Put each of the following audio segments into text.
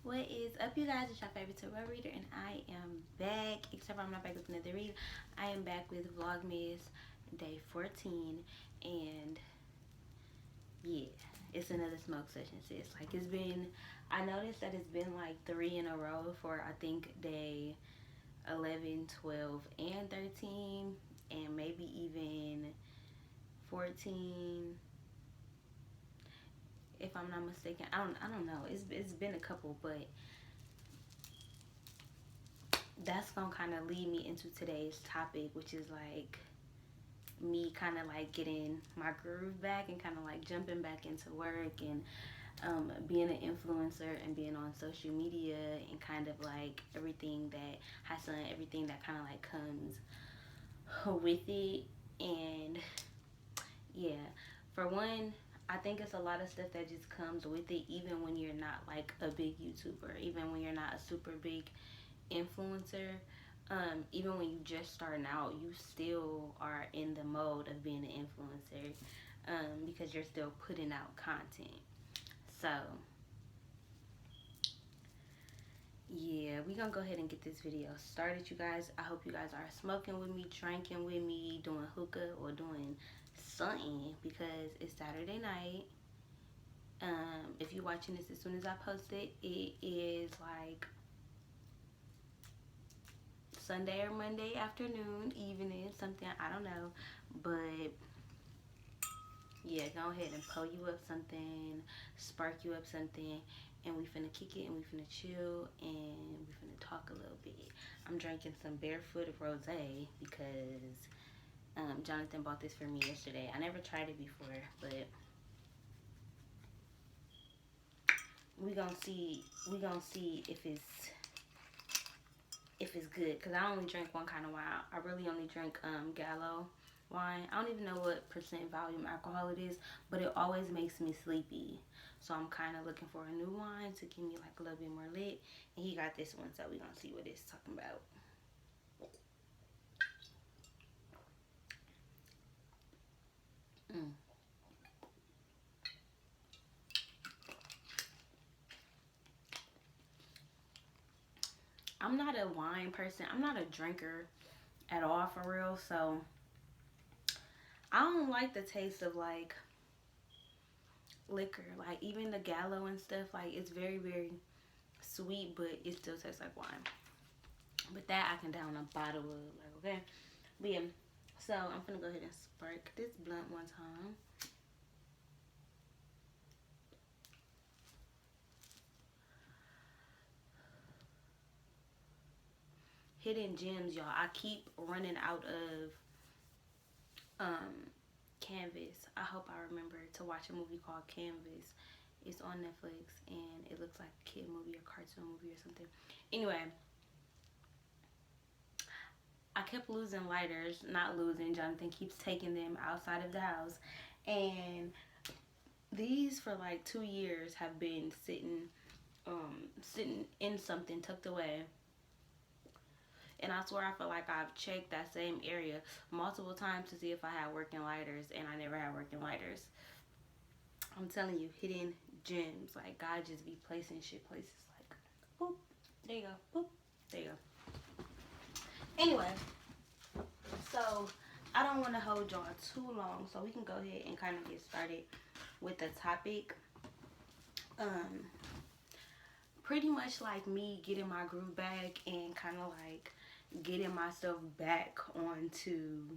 What is up, you guys? It's your favorite tarot reader, and I am back. Except for I'm not back with another read. I am back with Vlogmas day 14, and yeah, it's another smoke session, sis. Like, it's been, I noticed that it's been like 3 in a row for I think day 11, 12, and 13, and maybe even 14. If I'm not mistaken, I don't know. It's been a couple, but that's gonna kind of lead me into today's topic, which is like me kind of like getting my groove back and kind of like jumping back into work and being an influencer and being on social media and kind of like everything that has everything that kind of like comes with it. And yeah, for one, I think it's a lot of stuff that just comes with it, even when you're not like a big YouTuber, even when you're not a super big influencer. Even when you just starting out, you still are in the mode of being an influencer, because you're still putting out content. So yeah, we gonna go ahead and get this video started, you guys. I hope you guys are smoking with me, drinking with me, doing hookah, or doing something, because it's Saturday night. If you're watching this as soon as I post it, it is like Sunday or Monday afternoon, evening, something, I don't know. But yeah, go ahead and pull you up something, spark you up something, and we finna kick it and we finna chill and we finna talk a little bit. I'm drinking some Barefoot Rosé because Jonathan bought this for me yesterday. I never tried it before, but we gonna see if it's good, because I only drink one kind of wine. I really only drink Gallo wine. I don't even know what percent volume alcohol it is, but it always makes me sleepy. So I'm kind of looking for a new wine to give me like a little bit more lit. And he got this one, so we gonna see what it's talking about. I'm not a wine person. I'm not a drinker at all, for real. So I don't like the taste of like liquor. Like even the Gallo and stuff, like it's very, very sweet, but it still tastes like wine. But that I can down a bottle of, like, okay. But yeah, so I'm gonna go ahead and spark this blunt one time. Hidden gems, y'all. I keep running out of Canvas. I hope I remember to watch a movie called Canvas. It's on Netflix and it looks like a kid movie or cartoon movie or something. Anyway, I kept losing lighters. Not losing, Jonathan keeps taking them outside of the house. And these for like 2 years have been sitting in something tucked away. And I swear I feel like I've checked that same area multiple times to see if I had working lighters, and I never had working lighters. I'm telling you, hidden gems. Like, God just be placing shit places like, boop, there you go, boop, there you go. Anyway, so I don't want to hold y'all too long, so we can go ahead and kind of get started with the topic. Pretty much like me getting my groove back and kind of like getting myself back onto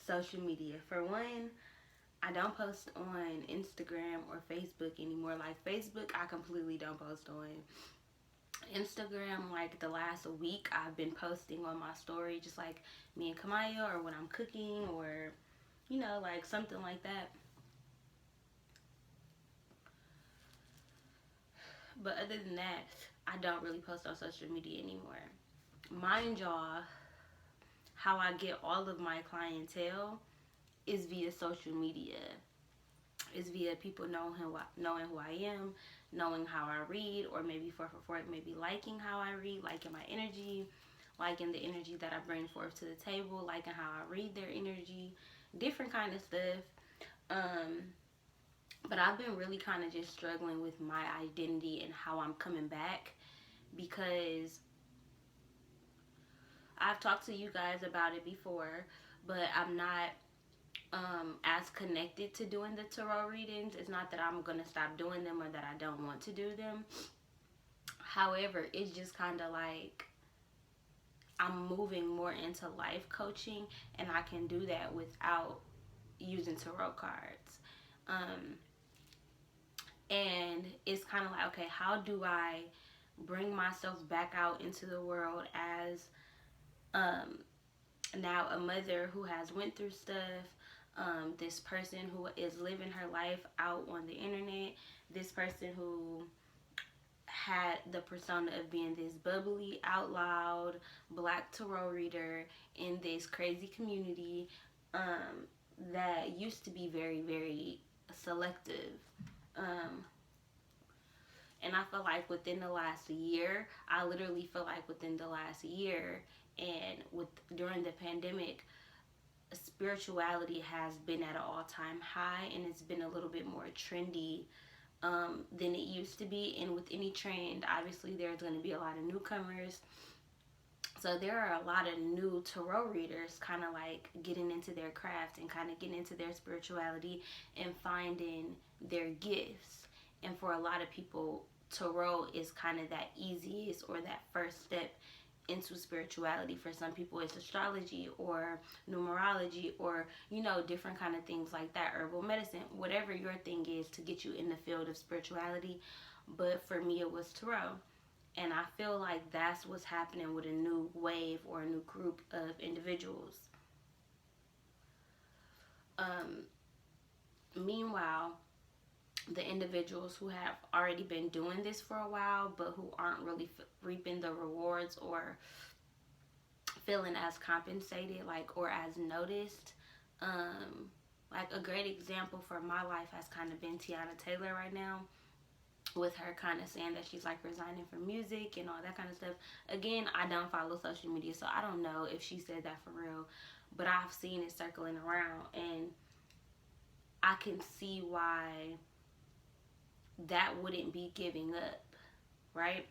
social media. For one, I don't post on Instagram or Facebook anymore. Like Facebook, I completely don't post on. Instagram, like the last week, I've been posting on my story, just like me and Kamaya, or when I'm cooking, or you know, like something like that. But other than that, I don't really post on social media anymore. Mind y'all, how I get all of my clientele is via social media. It's via people knowing who I am, knowing how I read, or maybe maybe liking how I read, liking my energy, liking the energy that I bring forth to the table, liking how I read their energy, different kind of stuff. But I've been really kind of just struggling with my identity and how I'm coming back, because I've talked to you guys about it before, but I'm not as connected to doing the tarot readings. It's not that I'm gonna stop doing them or that I don't want to do them. However, it's just kind of like I'm moving more into life coaching, and I can do that without using tarot cards. Um, and it's kind of like, okay, how do I bring myself back out into the world as um, now a mother who has went through stuff, this person who is living her life out on the internet, this person who had the persona of being this bubbly, out loud, black tarot reader in this crazy community that used to be very, very selective. Um, and I feel like within the last year, I literally feel like within the last year, and with during the pandemic, spirituality has been at an all-time high, and it's been a little bit more trendy than it used to be. And with any trend, obviously there's going to be a lot of newcomers. So there are a lot of new tarot readers kind of like getting into their craft and kind of getting into their spirituality and finding their gifts. And for a lot of people, tarot is kind of that easiest or that first step into spirituality. For some people, it's astrology or numerology or, you know, different kind of things like that, herbal medicine, whatever your thing is to get you in the field of spirituality. But for me, it was tarot. And I feel like that's what's happening with a new wave or a new group of individuals. Um, Meanwhile, the individuals who have already been doing this for a while but who aren't really reaping the rewards or feeling as compensated, like, or as noticed. Like a great example for my life has kind of been Tiana Taylor right now, with her kind of saying that she's like resigning from music and all that kind of stuff. Again, I don't follow social media, so I don't know if she said that for real, but I've seen it circling around, and I can see why that wouldn't be giving up, right?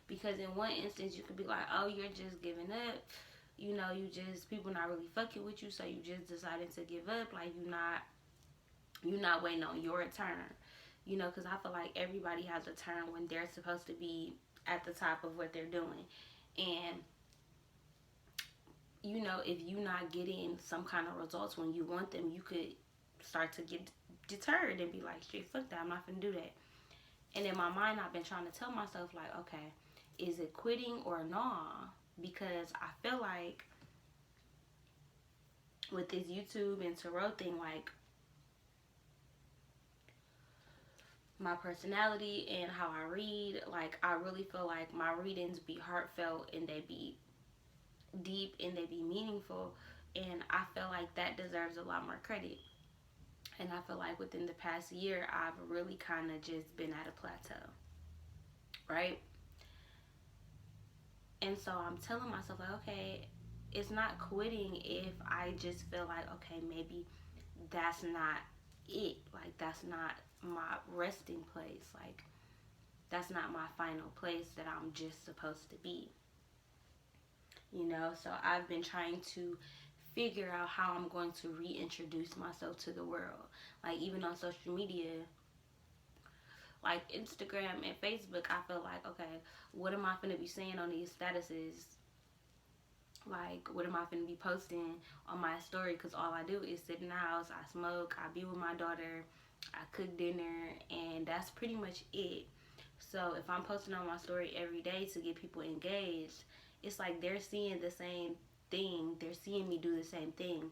Because in one instance you could be like, oh, you're just giving up, you know, you just, people not really fucking with you, so you just decided to give up. Like, you're not waiting on your turn, you know, because I feel like everybody has a turn when they're supposed to be at the top of what they're doing. And you know, if you're not getting some kind of results when you want them, you could start to get deterred and be like, shit, fuck that, I'm not gonna do that. And in my mind, I've been trying to tell myself, like, okay, is it quitting or nah? Because I feel like with this YouTube and tarot thing, like, my personality and how I read, like, I really feel like my readings be heartfelt and they be deep and they be meaningful, and I feel like that deserves a lot more credit. And I feel like within the past year, I've really kind of just been at a plateau, right? And so I'm telling myself, like, okay, it's not quitting if I just feel like, okay, maybe that's not it. Like, that's not my resting place. Like, that's not my final place that I'm just supposed to be. You know, so I've been trying to figure out how I'm going to reintroduce myself to the world. Like, even on social media, like Instagram and Facebook, I feel like, okay, what am I going to be saying on these statuses? Like, what am I going to be posting on my story? Because all I do is sit in the house, I smoke, I be with my daughter, I cook dinner, and that's pretty much it. So if I'm posting on my story every day to get people engaged, it's like they're seeing the same thing. They're seeing me do the same thing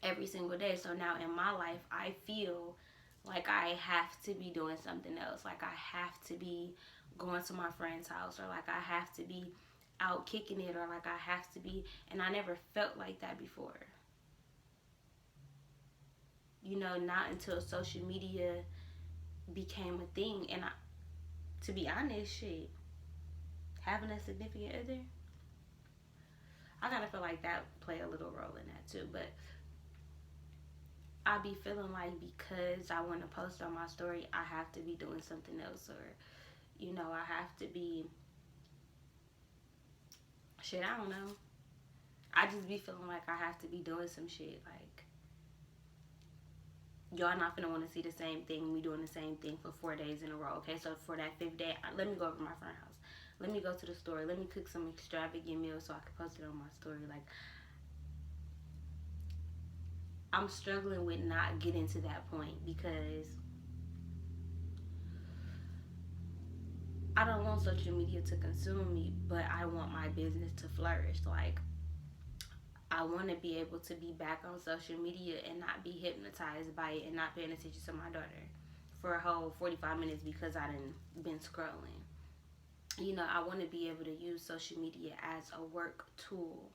every single day. So now in my life, I feel like I have to be doing something else. Like, I have to be going to my friend's house, or like I have to be out kicking it, or like I have to be, and I never felt like that before. You know, not until social media became a thing. And to be honest, shit, having a significant other, I kind of feel like that played a little role in that too. But I be feeling like because I want to post on my story, I have to be doing something else, or I have to be shit. I don't know. I just be feeling like I have to be doing some shit. Like, y'all not gonna want to see the same thing. Me doing the same thing for 4 days in a row. Okay, so for that fifth day, let me go over to my friend's house. Let me go to the store. Let me cook some extravagant meals so I can post it on my story. Like, I'm struggling with not getting to that point because I don't want social media to consume me, but I want my business to flourish. Like, I want to be able to be back on social media and not be hypnotized by it and not paying attention to my daughter for a whole 45 minutes because I done been scrolling. I want to be able to use social media as a work tool,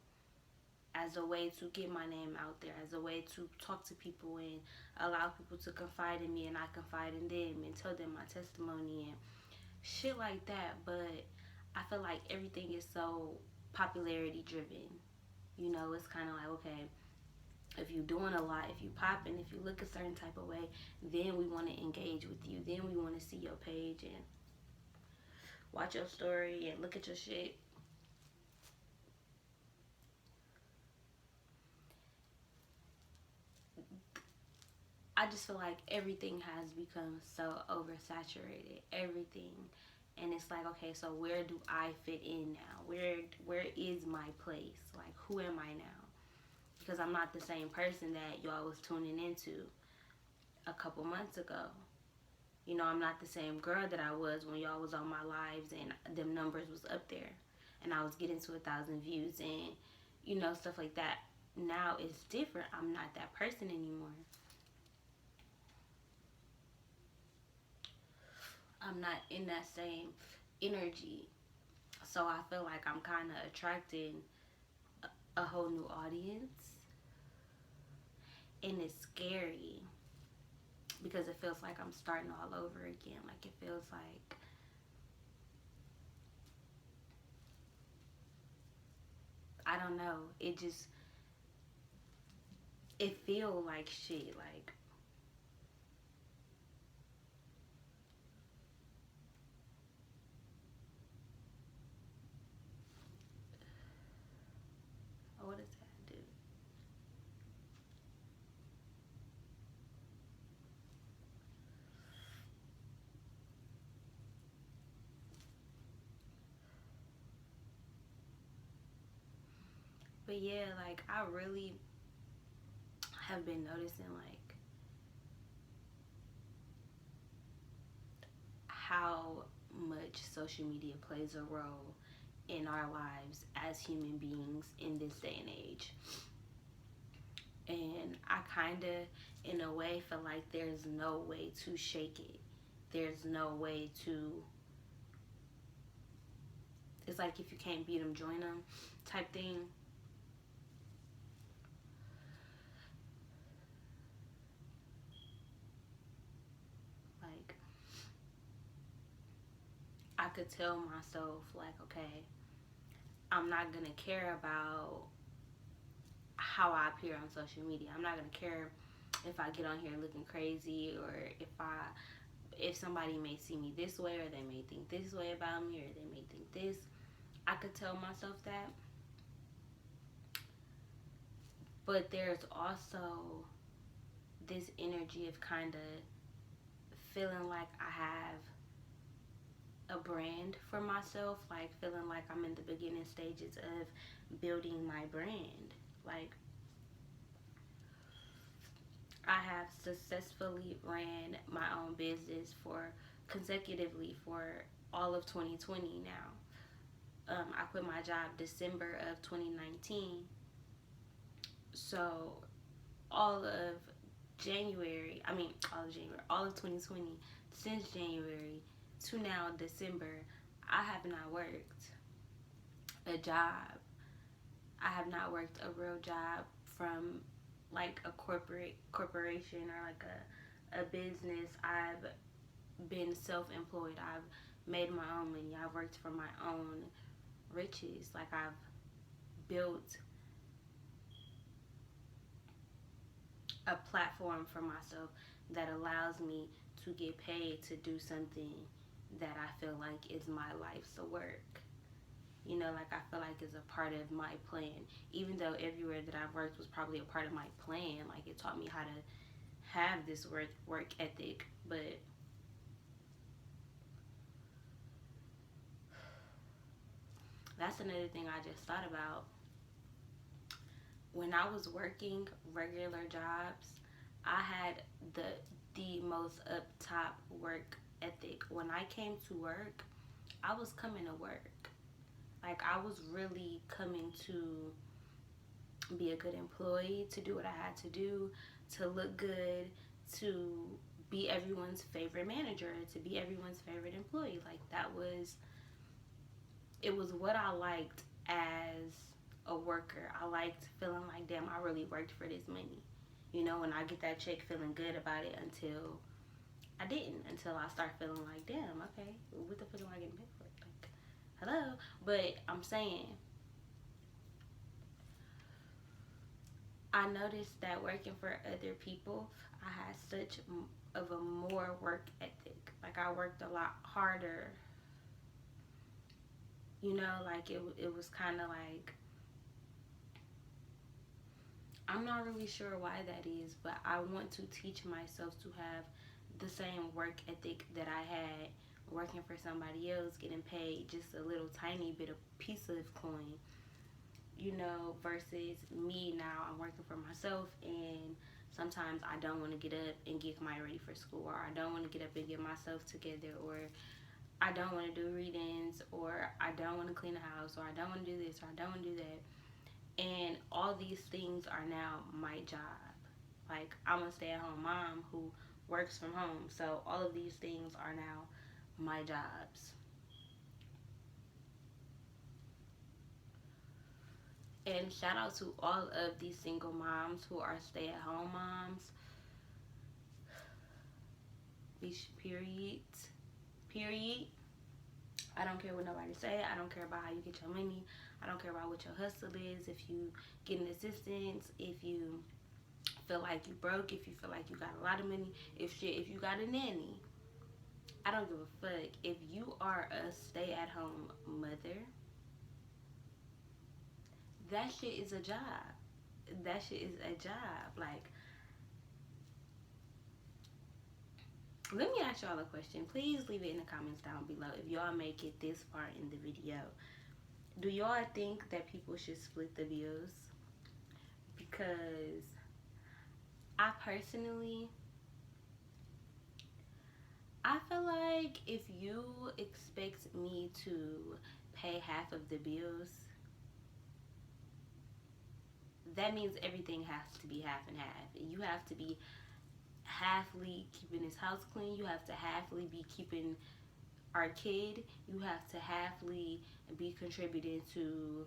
as a way to get my name out there, as a way to talk to people and allow people to confide in me and I confide in them and tell them my testimony and shit like that. But I feel like everything is so popularity driven. It's kind of like, okay, if you're doing a lot, if you popping, if you look a certain type of way, then we want to engage with you. Then we want to see your page and watch your story and look at your shit. I just feel like everything has become so oversaturated. Everything. And it's like, okay, so where do I fit in now? Where is my place? Like, who am I now? Because I'm not the same person that y'all was tuning into a couple months ago. I'm not the same girl that I was when y'all was on my lives and them numbers was up there and I was getting to 1,000 views and stuff like that. Now it's different. I'm not that person anymore. I'm not in that same energy. So I feel like I'm kind of attracting a whole new audience. And it's scary because it feels like I'm starting all over again. Like, it feels like I don't know. It feel like shit. Like, what does that do? But yeah, like, I really have been noticing, like, how much social media plays a role in our lives as human beings in this day and age. And I kind of, in a way, feel like there's no way to shake it. There's no way to. It's like if you can't beat them, join them type thing. Like, I could tell myself, like, okay, I'm not going to care about how I appear on social media. I'm not going to care if I get on here looking crazy or if somebody may see me this way or they may think this way about me or they may think this. I could tell myself that. But there's also this energy of kind of feeling like I have a brand for myself, like feeling like I'm in the beginning stages of building my brand. Like, I have successfully ran my own business consecutively for all of 2020 now. I quit my job December of 2019. So all of all of 2020, since January to now December, I have not worked a job. I have not worked a real job from like a corporation or like a business. I've been self-employed. I've made my own money. I've worked for my own riches. Like, I've built a platform for myself that allows me to get paid to do something that I feel like is my life's work. You know, like I feel like it's a part of my plan. Even though everywhere that I've worked was probably a part of my plan, like it taught me how to have this work ethic. But that's another thing I just thought about. When I was working regular jobs, I had the most up top work ethic. When I came to work, I was coming to work. Like I was really coming to be a good employee, to do what I had to do, to look good, to be everyone's favorite manager, to be everyone's favorite employee. Like that was, it was what I liked as a worker. I liked feeling like, damn, I really worked for this money. You know, when I get that check, feeling good about it until I didn't. Until I start feeling like, damn, okay, what the fuck am I getting paid for? Like, hello? But I'm saying, I noticed that working for other people, I had such of a more work ethic. Like I worked a lot harder. You know, like it was kind of like, I'm not really sure why that is, but I want to teach myself to have the same work ethic that I had working for somebody else, getting paid just a little tiny bit of piece of coin, you know, versus me now. I'm working for myself, and sometimes I don't want to get up and get my ready for school, or I don't want to get up and get myself together, or I don't want to do readings, or I don't want to clean the house, or I don't want to do this, or I don't want to do that. And all these things are now my job. Like I'm a stay-at-home mom who works from home, so all of these things are now my jobs. And shout out to all of these single moms who are stay-at-home moms. Period. Period. I don't care what nobody say. I don't care about how you get your money. I don't care about what your hustle is. If you get an assistance, if you feel like you broke, if you feel like you got a lot of money, if you got a nanny, I don't give a fuck. If you are a stay-at-home mother, that shit is a job. That shit is a job. Like, let me ask y'all a question. Please leave it in the comments down below if y'all make it this far in the video. Do y'all think that people should split the bills? Because I personally, I feel like if you expect me to pay half of the bills, that means everything has to be half and half. You have to be halfly keeping this house clean. You have to halfly be keeping our kid. You have to halfly be contributing to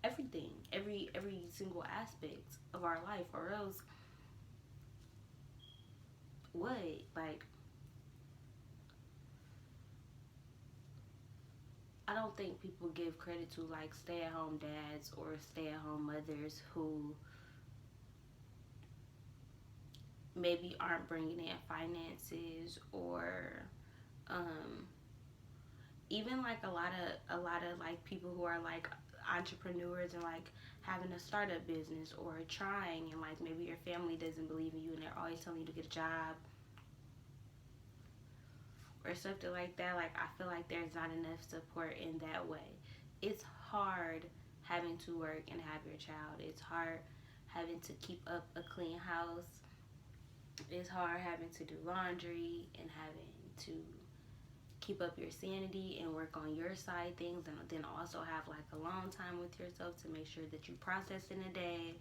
everything, every single aspect of our life, or else what? Like, I don't think people give credit to like stay-at-home dads or stay-at-home mothers who maybe aren't bringing in finances, or even like a lot of like people who are like entrepreneurs and like having a startup business or trying, and like maybe your family doesn't believe in you and they're always telling you to get a job or something like that. Like I feel like there's not enough support in that way. It's hard having to work and have your child. It's hard having to keep up a clean house. It's hard having to do laundry and having to keep up your sanity and work on your side things, and then also have like alone time with yourself to make sure that you process in a day,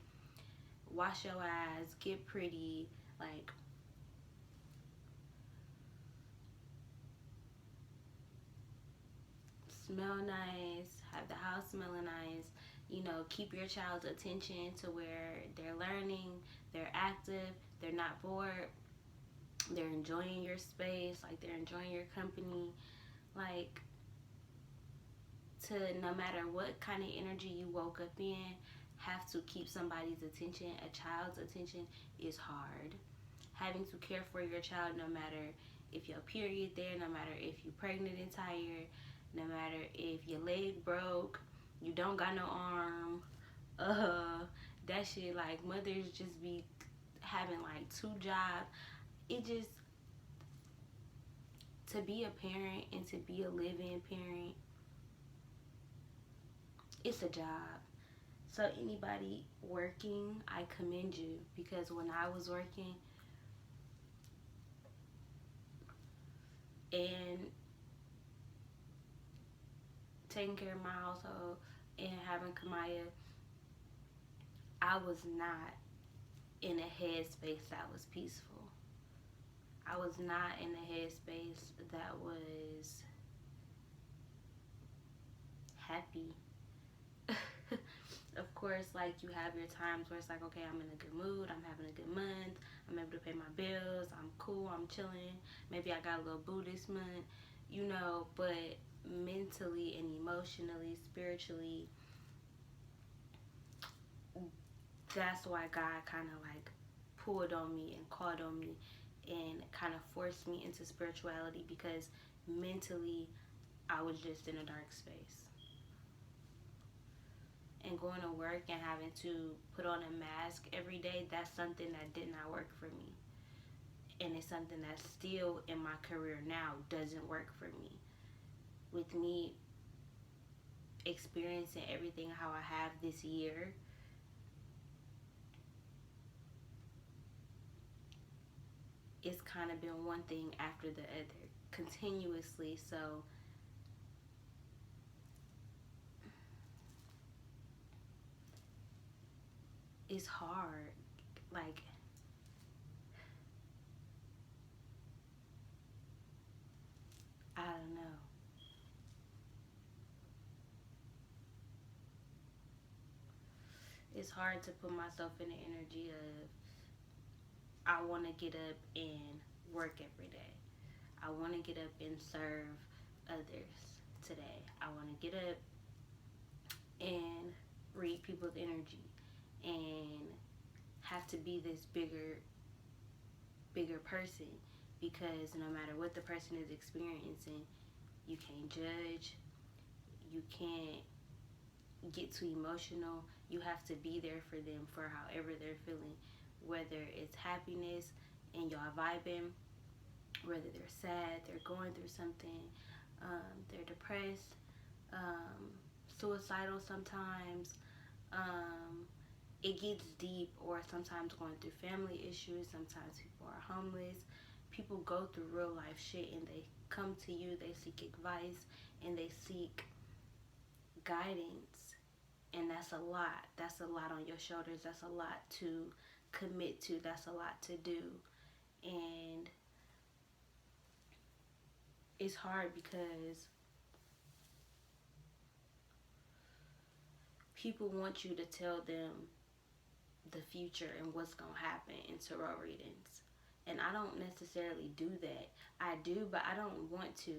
wash your ass, get pretty, like smell nice, have the house smelling nice, you know, keep your child's attention to where they're learning, they're active, they're not bored, they're enjoying your space, like they're enjoying your company. Like, to no matter what kind of energy you woke up in, have to keep somebody's attention, a child's attention, is hard. Having to care for your child, no matter if your period there, no matter if you're pregnant and tired, no matter if your leg broke, you don't got no arm, that shit, like, mothers just be having like 2 jobs. It just, to be a parent and to be a living parent, it's a job. So anybody working, I commend you, because when I was working and taking care of my household and having Kamaya, I was not in a headspace that was peaceful. I was not in a headspace that was happy. Of course, like, you have your times where it's like, okay, I'm in a good mood, I'm having a good month, I'm able to pay my bills, I'm cool, I'm chilling, maybe I got a little boo this month, you know, but mentally and emotionally, spiritually, that's why God kind of like pulled on me and called on me and kind of forced me into spirituality, because mentally I was just in a dark space. And going to work and having to put on a mask every day, that's something that did not work for me. And it's something that still in my career now doesn't work for me. With me experiencing everything how I have this year, it's kind of been one thing after the other continuously. So it's hard. Like, I don't know. It's hard to put myself in the energy of, I want to get up and work every day. I want to get up and serve others today. I want to get up and read people's energy and have to be this bigger person, because no matter what the person is experiencing, you can't judge, you can't get too emotional. You have to be there for them for however they're feeling, whether it's happiness and y'all vibing, whether they're sad, they're going through something, they're depressed, suicidal sometimes, it gets deep, or sometimes going through family issues, sometimes people are homeless, people go through real life shit and they come to you, they seek advice and they seek guidance, and that's a lot on your shoulders, that's a lot to commit to, that's a lot to do. And it's hard because people want you to tell them the future and what's going to happen in tarot readings. And I don't necessarily do that. I do, but I don't want to.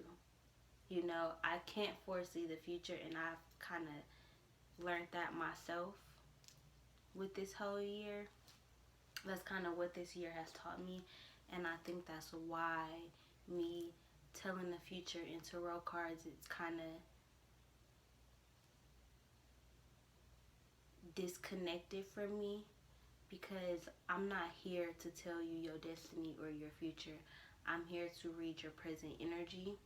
You know, I can't foresee the future, and I've kind of learned that myself with this whole year. That's kind of what this year has taught me, and I think that's why me telling the future in tarot cards, it's kind of disconnected from me, because I'm not here to tell you your destiny or your future. I'm here to read your present energy.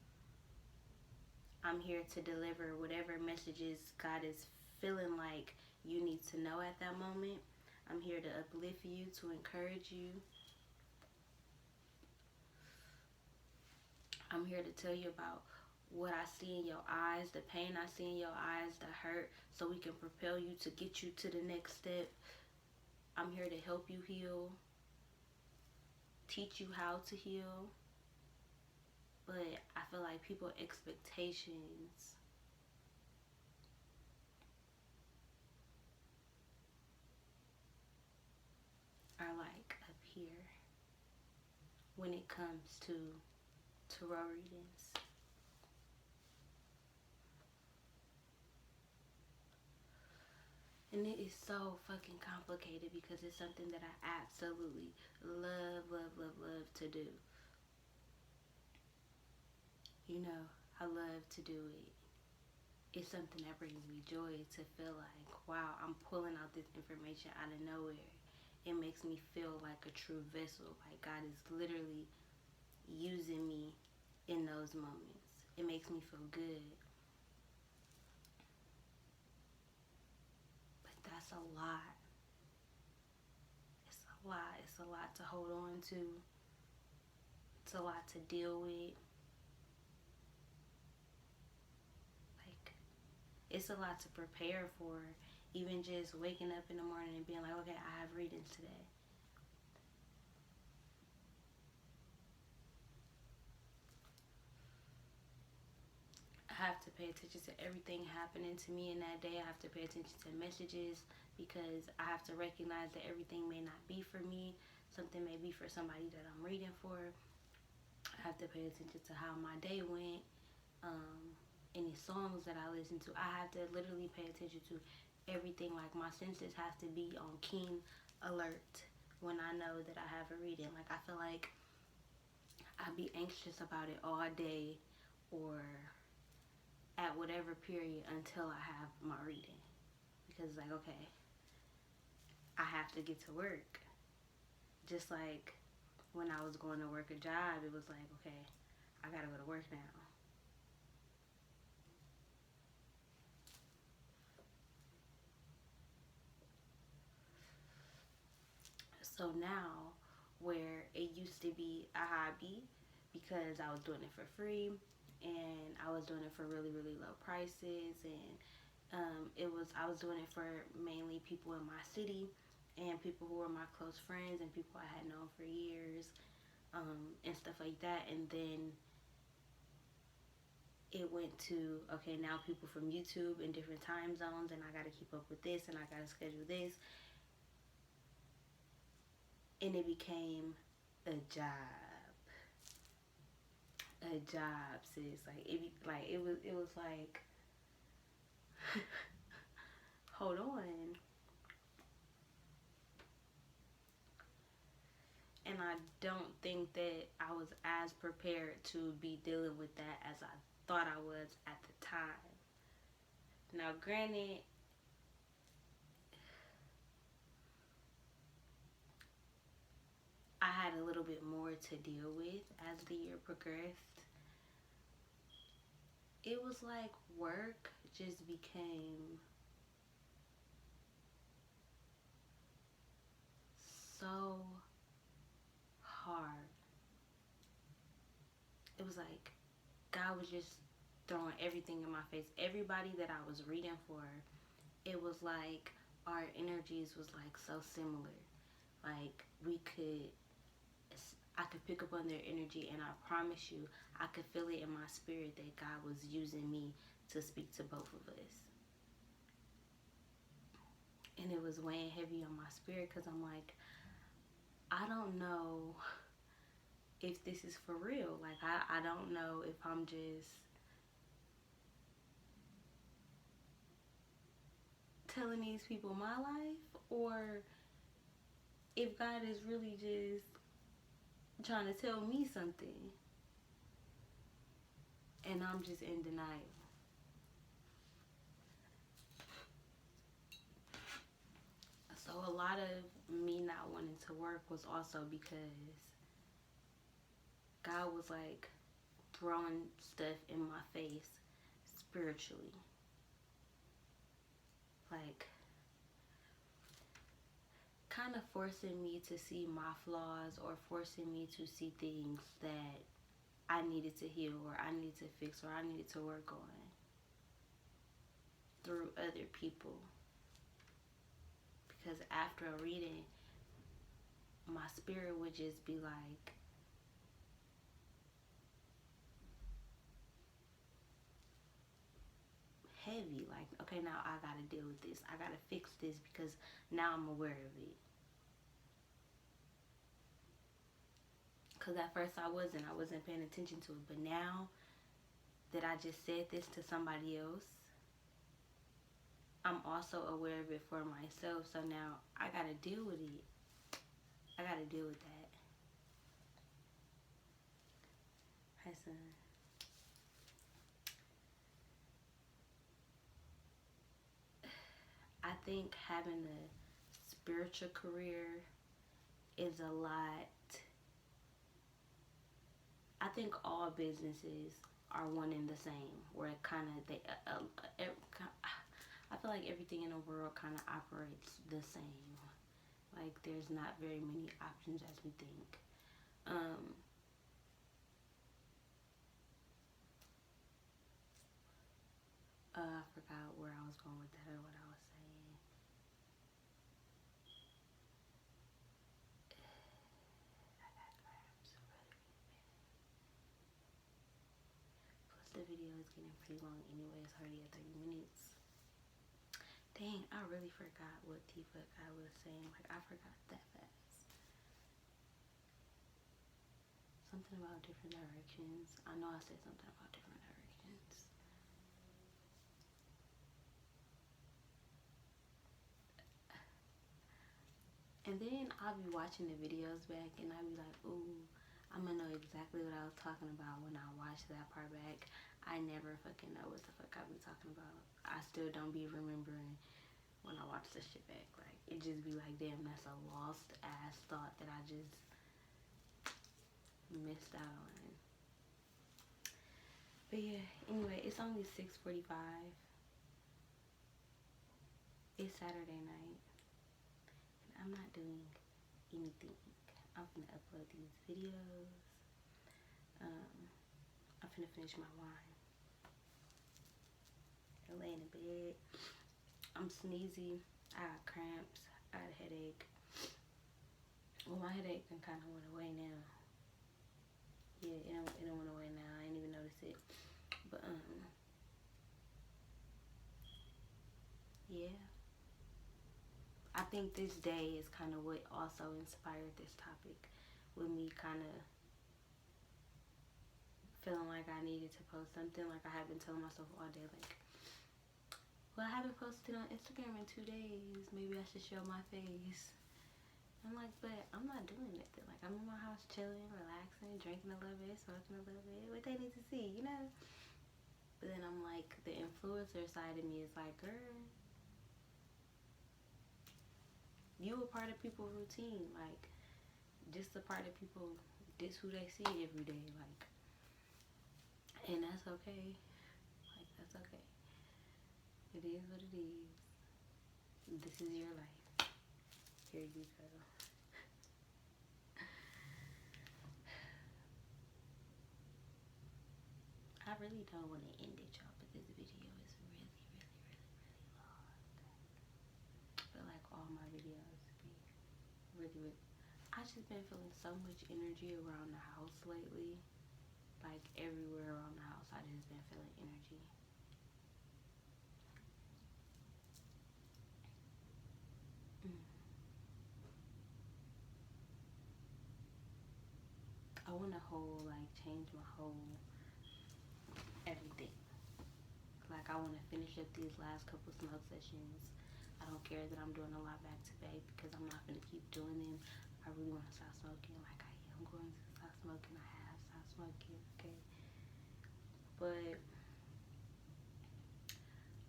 I'm here to deliver whatever messages God is feeling like you need to know at that moment. I'm here to uplift you, to encourage you. I'm here to tell you about what I see in your eyes, the pain I see in your eyes, the hurt, so we can propel you to get you to the next step. I'm here to help you heal, teach you how to heal. But I feel like people's expectations are like up here when it comes to tarot readings. And it is so fucking complicated because it's something that I absolutely love, love, love, love to do. You know, I love to do it. It's something that brings me joy to feel like, wow, I'm pulling out this information out of nowhere. It makes me feel like a true vessel. Like God is literally using me in those moments. It makes me feel good. But that's a lot. It's a lot. It's a lot to hold on to. It's a lot to deal with. Like, it's a lot to prepare for. Even just waking up in the morning and being like, okay, I have readings today. I have to pay attention to everything happening to me in that day. I have to pay attention to messages because I have to recognize that everything may not be for me. Something may be for somebody that I'm reading for. I have to pay attention to how my day went. Any songs that I listen to. I have to literally pay attention to everything. Like my senses have to be on keen alert when I know that I have a reading. Like I feel like I'd be anxious about it all day or at whatever period until I have my reading. Because it's like, okay, I have to get to work. Just like when I was going to work a job, it was like, okay, I gotta go to work now. So now, where it used to be a hobby because I was doing it for free and I was doing it for really, really low prices, and I was doing it for mainly people in my city and people who were my close friends and people I had known for years, and stuff like that. And then it went to, okay, now people from YouTube in different time zones, and I got to keep up with this and I got to schedule this, and it became a job, sis. It was like, hold on. And I don't think that I was as prepared to be dealing with that as I thought I was at the time. Now, granted, I had a little bit more to deal with as the year progressed. It was like work just became so hard. It was like God was just throwing everything in my face. Everybody that I was reading for, it was like our energies was like so similar. Like I could pick up on their energy, and I promise you, I could feel it in my spirit that God was using me to speak to both of us. And it was weighing heavy on my spirit because I'm like, I don't know if this is for real. Like, I don't know if I'm just telling these people my life or if God is really just trying to tell me something and I'm just in denial. So a lot of me not wanting to work was also because God was like throwing stuff in my face spiritually. Like kind of forcing me to see my flaws or forcing me to see things that I needed to heal or I needed to fix or I needed to work on through other people. Because after a reading, my spirit would just be like, heavy. Like, okay, now I gotta deal with this. I gotta fix this because now I'm aware of it. Because at first I wasn't paying attention to it. But now that I just said this to somebody else, I'm also aware of it for myself. So now I gotta deal with it. I gotta deal with that. Hi, son. I think having a spiritual career is a lot. I think all businesses are one and the same, where it kind of I feel like everything in the world kind of operates the same. Like there's not very many options as we think. I forgot where I was going with that or what I was saying. I got grabs really, plus the video is getting pretty long anyway. It's already at 30 minutes. Dang, I really forgot what the fuck I was saying. Like, I forgot that fast. Something about different directions. I know I said something about different directions. And then I'll be watching the videos back and I'll be like, ooh, I'm gonna know exactly what I was talking about when I watch that part back. I never fucking know what the fuck I be talking about. I still don't be remembering when I watch this shit back. Like, it just be like, damn, that's a lost ass thought that I just missed out on. But yeah, anyway, it's only 6:45. It's Saturday night. And I'm not doing anything. I'm gonna upload these videos. I'm finna finish my wine. I lay in the bed. I'm sneezy. I got cramps. I got a headache. Well, my headache done kind of went away now. Yeah, it don't went away now. I didn't even notice it. But yeah. I think this day is kind of what also inspired this topic, with me kind of feeling like I needed to post something. Like, I have been telling myself all day, like, well, I haven't posted on Instagram in 2 days. Maybe I should show my face. I'm like, but I'm not doing nothing. Like, I'm in my house chilling, relaxing, drinking a little bit, smoking a little bit. What they need to see, you know? But then I'm like, the influencer side of me is like, girl, you a part of people's routine. Like, just a part of people, this who they see every day. Like, and that's okay. Like, that's okay. It is what it is. This is your life. Here you go. I really don't want to end it, y'all, but this video is really, really, really, really long. But like all my videos be really, really. I just been feeling so much energy around the house lately. Like everywhere around the house, I just been feeling energy. I want to change my whole everything. Like, I want to finish up these last couple smoke sessions. I don't care that I'm doing a lot back to back because I'm not going to keep doing them. I really want to stop smoking. Like, I am going to stop smoking. I have stopped smoking, okay? But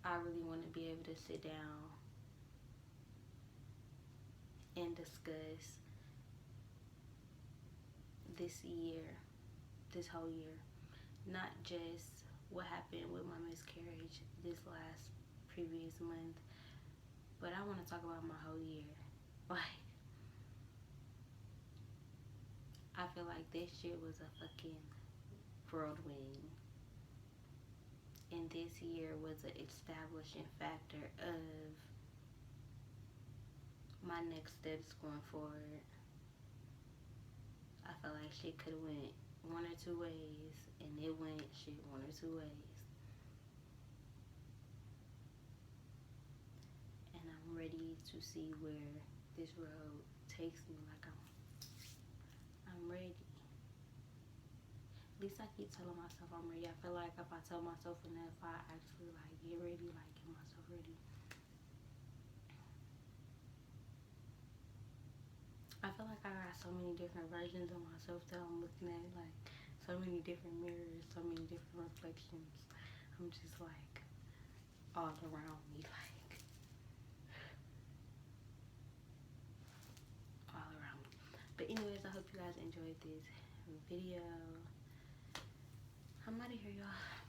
I really want to be able to sit down and discuss this year, this whole year. Not just what happened with my miscarriage this last previous month, but I want to talk about my whole year. Like, I feel like this shit was a fucking whirlwind. And this year was an establishing factor of my next steps going forward. I felt like shit could have went one or two ways, and it went shit one or two ways. And I'm ready to see where this road takes me. Like, I'm ready. At least I keep telling myself I'm ready. I feel like if I tell myself enough, I actually like get ready, like get myself ready. I feel like I got so many different versions of myself that I'm looking at, like so many different mirrors, so many different reflections. I'm just like all around me, like all around me. But anyways, I hope you guys enjoyed this video. I'm out of here, y'all.